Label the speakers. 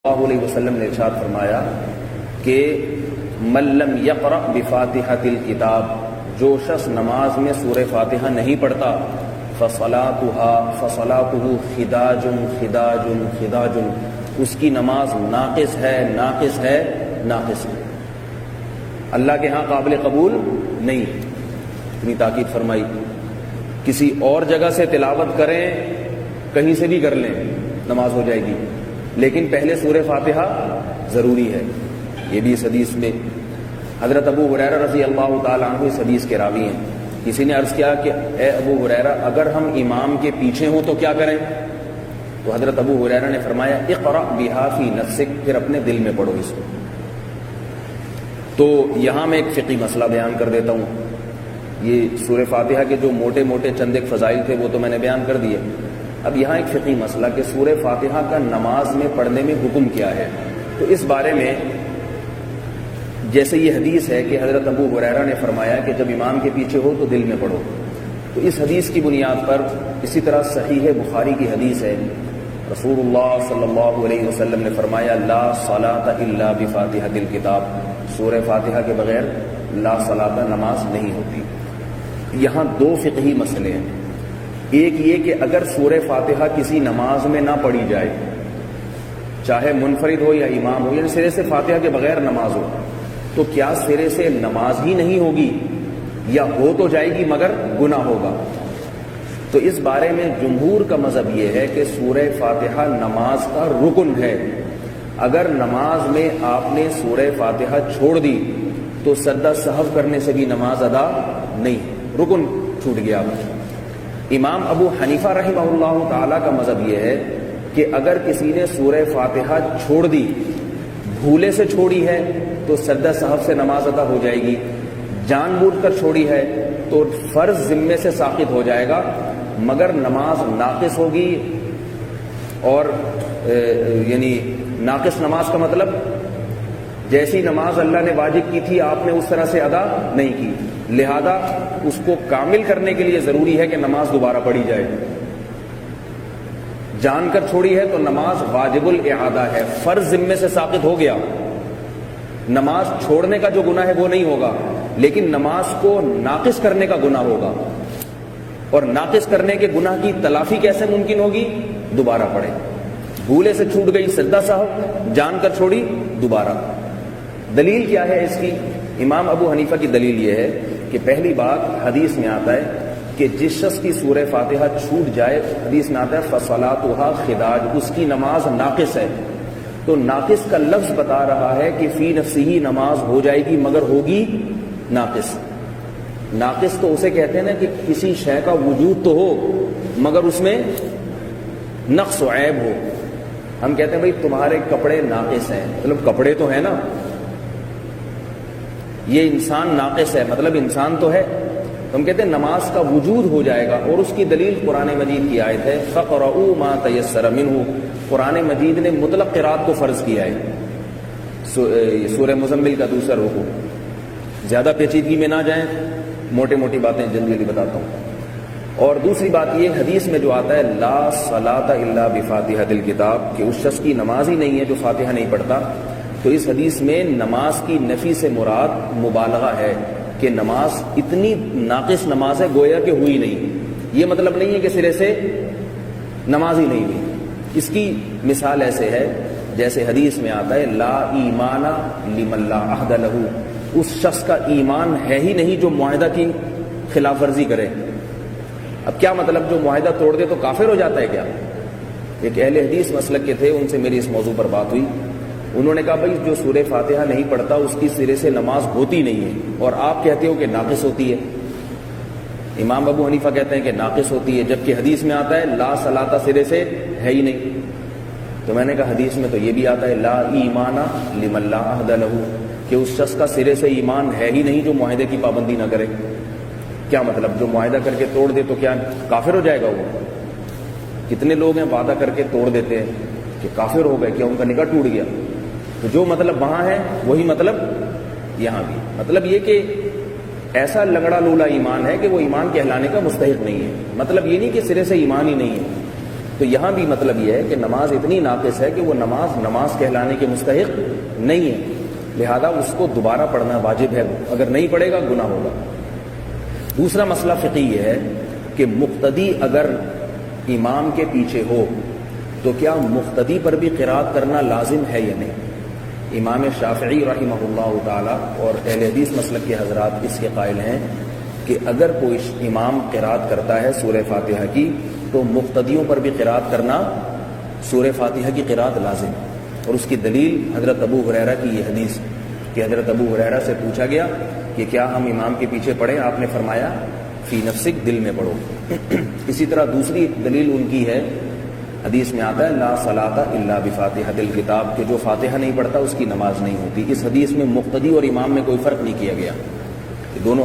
Speaker 1: اللہ علیہ وسلم نے ارشاد فرمایا کہ من لم یقرأ بفاتحۃ الکتاب، جو شخص نماز میں سورہ فاتحہ نہیں پڑھتا، فصلاتہ خداج خداج خداج، اس کی نماز ناقص ہے ناقص ہے ناقص ہے، اللہ کے ہاں قابل قبول نہیں۔ اتنی تاکید فرمائی۔ کسی اور جگہ سے تلاوت کریں، کہیں سے بھی کر لیں، نماز ہو جائے گی، لیکن پہلے سورہ فاتحہ ضروری ہے۔ یہ بھی اس حدیث میں حضرت ابو ہریرہ رضی اللہ تعالیٰ عنہ اس حدیث کے راوی ہیں۔ کسی نے عرض کیا کہ اے ابو ہریرہ، اگر ہم امام کے پیچھے ہوں تو کیا کریں؟ تو حضرت ابو ہریرہ نے فرمایا اقرأ بہا فی نفسک، پھر اپنے دل میں پڑھو اس کو۔ تو یہاں میں ایک فقہی مسئلہ بیان کر دیتا ہوں۔ یہ سورہ فاتحہ کے جو موٹے موٹے چند ایک فضائل تھے وہ تو میں نے بیان کر دیے۔ اب یہاں ایک فقہی مسئلہ کہ سورہ فاتحہ کا نماز میں پڑھنے میں حکم کیا ہے۔ تو اس بارے میں جیسے یہ حدیث ہے کہ حضرت ابو ہریرہ نے فرمایا کہ جب امام کے پیچھے ہو تو دل میں پڑھو، تو اس حدیث کی بنیاد پر اسی طرح صحیح بخاری کی حدیث ہے، رسول اللہ صلی اللہ علیہ وسلم نے فرمایا لا صلاۃ الا بفاتحۃ الکتاب، سورہ فاتحہ کے بغیر لا صلاۃ، نماز نہیں ہوتی۔ یہاں دو فقہی مسئلے ہیں۔ ایک یہ کہ اگر سورہ فاتحہ کسی نماز میں نہ پڑھی جائے، چاہے منفرد ہو یا امام ہو، یعنی سرے سے فاتحہ کے بغیر نماز ہو، تو کیا سرے سے نماز ہی نہیں ہوگی یا ہو تو جائے گی مگر گناہ ہوگا؟ تو اس بارے میں جمہور کا مذہب یہ ہے کہ سورہ فاتحہ نماز کا رکن ہے۔ اگر نماز میں آپ نے سورہ فاتحہ چھوڑ دی تو سجدہ سہو کرنے سے بھی نماز ادا نہیں، رکن چھوٹ گیا۔ امام ابو حنیفہ رحمہ اللہ تعالیٰ کا مذہب یہ ہے کہ اگر کسی نے سورہ فاتحہ چھوڑ دی، بھولے سے چھوڑی ہے تو سجدہ سہو سے نماز ادا ہو جائے گی، جان بوجھ کر چھوڑی ہے تو فرض ذمے سے ساقط ہو جائے گا، مگر نماز ناقص ہوگی۔ اور یعنی ناقص نماز کا مطلب جیسی نماز اللہ نے واجب کی تھی آپ نے اس طرح سے ادا نہیں کی، لہذا اس کو کامل کرنے کے لیے ضروری ہے کہ نماز دوبارہ پڑھی جائے۔ جان کر چھوڑی ہے تو نماز واجب الاعادہ ہے، فرض ذمے سے ساقط ہو گیا۔ نماز چھوڑنے کا جو گناہ ہے وہ نہیں ہوگا، لیکن نماز کو ناقص کرنے کا گناہ ہوگا، اور ناقص کرنے کے گناہ کی تلافی کیسے ممکن ہوگی؟ دوبارہ پڑھے۔ بھولے سے چھوٹ گئی سجدہ سہو، جان کر چھوڑی دوبارہ۔ دلیل کیا ہے اس کی؟ امام ابو حنیفہ کی دلیل یہ ہے کہ پہلی بات حدیث میں آتا ہے کہ جس شخص کی سورہ فاتحہ چھوٹ جائے، حدیث میں آتا ہے فصلاتها خداج، اس کی نماز ناقص ہے۔ تو ناقص کا لفظ بتا رہا ہے کہ فی نفسی نماز ہو جائے گی مگر ہوگی ناقص۔ ناقص تو اسے کہتے ہیں نا کہ کسی شے کا وجود تو ہو مگر اس میں نقص و عیب ہو۔ ہم کہتے ہیں بھئی تمہارے کپڑے ناقص ہیں، مطلب کپڑے تو ہیں نا، یہ انسان ناقص ہے مطلب انسان تو ہے۔ ہم کہتے ہیں نماز کا وجود ہو جائے گا، اور اس کی دلیل قرآن مجید کی آیت ہے فَقْرَؤُوا مَا تَيَسَّرَ مِنْهُ۔ قرآن مجید نے مطلق قرات کو فرض کیا ہے۔ سورہ مزمل کا دوسرا رکوع، زیادہ پیچیدگی میں نہ جائیں، موٹے موٹی باتیں جلدی جلدی بتاتا ہوں۔ اور دوسری بات یہ حدیث میں جو آتا ہے لا صلاۃ الا بفاتحۃ الکتاب، کہ اس شخص کی نماز ہی نہیں ہے جو فاتحہ نہیں پڑھتا، تو اس حدیث میں نماز کی نفی سے مراد مبالغہ ہے کہ نماز اتنی ناقص نماز ہے گویا کہ ہوئی نہیں۔ یہ مطلب نہیں ہے کہ سرے سے نماز ہی نہیں ہوئی۔ اس کی مثال ایسے ہے جیسے حدیث میں آتا ہے لا ایمان لمن لا عہد لہ، اس شخص کا ایمان ہے ہی نہیں جو معاہدہ کی خلاف ورزی کرے۔ اب کیا مطلب جو معاہدہ توڑ دے تو کافر ہو جاتا ہے کیا؟ ایک اہل حدیث مسلک کے تھے، ان سے میری اس موضوع پر بات ہوئی۔ انہوں نے کہا بھائی جو سورہ فاتحہ نہیں پڑھتا اس کی سرے سے نماز ہوتی نہیں ہے، اور آپ کہتے ہو کہ ناقص ہوتی ہے۔ امام ابو حنیفہ کہتے ہیں کہ ناقص ہوتی ہے، جبکہ حدیث میں آتا ہے لا صلاۃ سرے سے ہے ہی نہیں۔ تو میں نے کہا حدیث میں تو یہ بھی آتا ہے لا ایمان لمن لا عہد لہ، کہ اس شخص کا سرے سے ایمان ہے ہی نہیں جو معاہدے کی پابندی نہ کرے۔ کیا مطلب جو معاہدہ کر کے توڑ دے تو کیا کافر ہو جائے گا وہ؟ کتنے لوگ ہیں وعدہ کر کے توڑ دیتے ہیں کہ کافر ہو گئے، کیا ان کا نکاح ٹوٹ گیا؟ تو جو مطلب وہاں ہے وہی مطلب یہاں بھی۔ مطلب یہ کہ ایسا لنگڑا لولا ایمان ہے کہ وہ ایمان کہلانے کا مستحق نہیں ہے۔ مطلب یہ نہیں کہ سرے سے ایمان ہی نہیں ہے، تو یہاں بھی مطلب یہ ہے کہ نماز اتنی ناقص ہے کہ وہ نماز کہلانے کے مستحق نہیں ہے، لہذا اس کو دوبارہ پڑھنا واجب ہے، اگر نہیں پڑھے گا گناہ ہوگا۔ دوسرا مسئلہ فقہی یہ ہے کہ مقتدی اگر امام کے پیچھے ہو تو کیا مقتدی پر بھی قرات کرنا لازم ہے یا نہیں؟ امام شافعی رحمہ اللہ تعالی اور اہل حدیث مسلک کے حضرات اس کے قائل ہیں کہ اگر کوئی امام قرات کرتا ہے سورہ فاتحہ کی تو مقتدیوں پر بھی قرات کرنا سورہ فاتحہ کی قرات لازم ہے، اور اس کی دلیل حضرت ابو ہریرہ کی یہ حدیث کہ حضرت ابو ہریرہ سے پوچھا گیا کہ کیا ہم امام کے پیچھے پڑھیں؟ آپ نے فرمایا فی نفسک، دل میں پڑھو۔ اسی طرح دوسری دلیل ان کی ہے، حدیث میں آتا ہے لا صلاۃ الا بفاتحۃ الکتاب، کہ جو فاتحہ نہیں پڑھتا اس کی نماز نہیں ہوتی۔ اس حدیث میں مقتدی اور امام میں کوئی فرق نہیں کیا گیا، دونوں